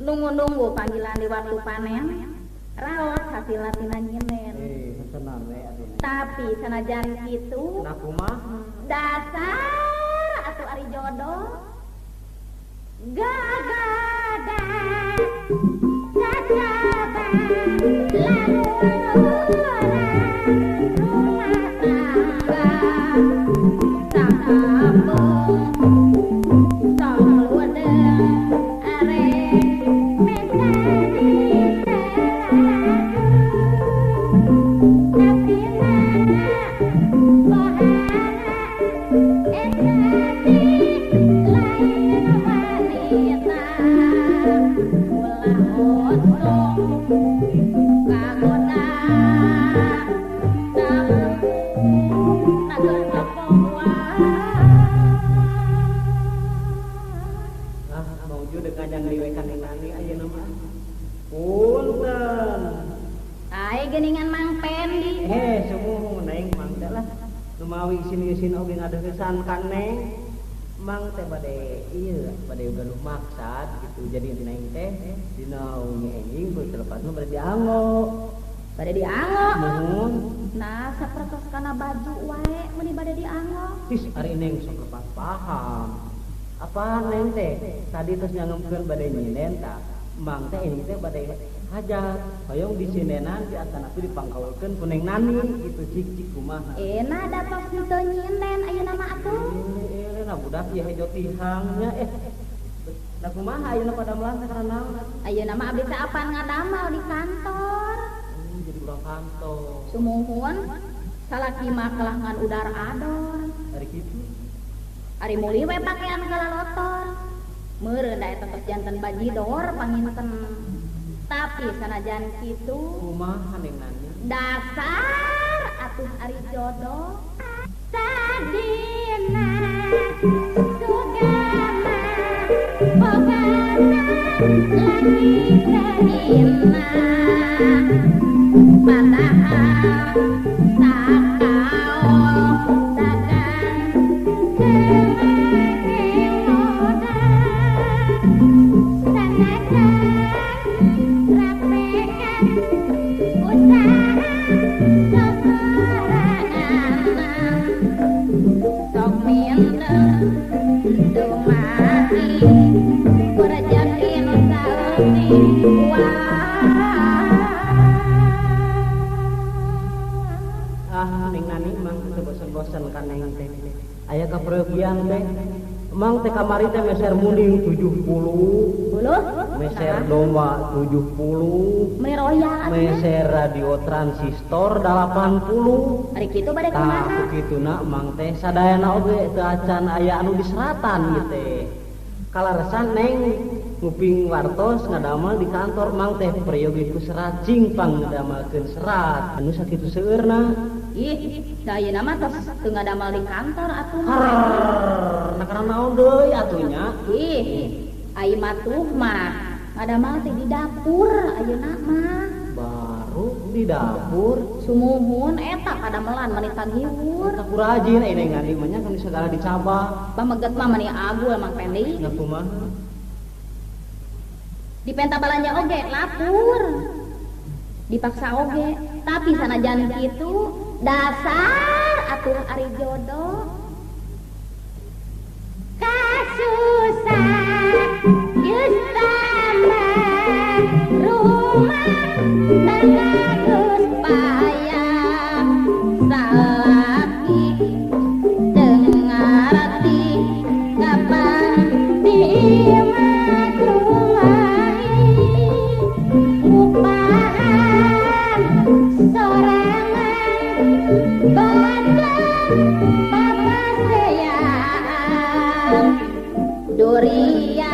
Nunggu panggilan di waktu panen rawat hasil latihan nyinen. Tapi sanajan gitu dasar atuh ari jodoh gagada cacaban mang teh bade galuh maksad gitu jadi neng teh dina ngenging ku telepasna bade diango nah sapertos kana baju wae mun bade diango ari neng sok paham apa neng teh tadi terus nyangemkeun bade nyinen tah mang teh ini teh bade hajat hoyong di sinenan di asanapi dipangkaulkeun ku neng Nani gitu cik kumaha enak dapat henteu nyinen ayeuna mah atuh nah budak ieu hejo tihangnya da kumaha ayeuna pada melang teh karana naon ayeuna mah abdi teh apaan ngadamel di kantor jadi urang kantor sumuhun salaki mah kelangan udar ador ari kitu ari meuli we pakean kalalotor meureun da eta tos janten bajidor panginten tapi sanajan kitu kumaha neng Nani dasar atuh ari jodoh sadina sugana bogana lagi keina padahal sakaol dagang semake moda sanajan rapekan usaha sok minten dumati rezeki nu saeutik neng Nani mang teu bosen-bosen kan neng teh aya kapregian teh mang teh kamari teh meser munding 70 meser domba 70 meroya meser radio transistor 80 ari kitu bade kumaha tah kituna mang teh sadayana oge teu acan aya anu di seratan ieu teh kalaresan neng nguping wartos ngadamel di kantor mang teh prayogi ku serat cingpang ngadamelkeun serat anu sakitu seueurna Ih, saya nama tos tengah damal di kantor atuh. Nah karena naon deui atunya. Ih, ai matuh mah ngadamal teh di dapur ayeuna mah. Baru di dapur. Sumuhun eta kadamelan mani tagiur. Aku rajin ini ngandi mah nya kan segala dicabah. Pameget mah mani agul emang pendek. Nya kumaha? Di penta balanja oge lapur. Dipaksa oge, tapi sanajan kitu dasar atuh ari jodoh. Kasusah geus tambah rumah tangga geus payah salaki dengar ti kapan dimakrumahi upahan sorangan badan papasean durian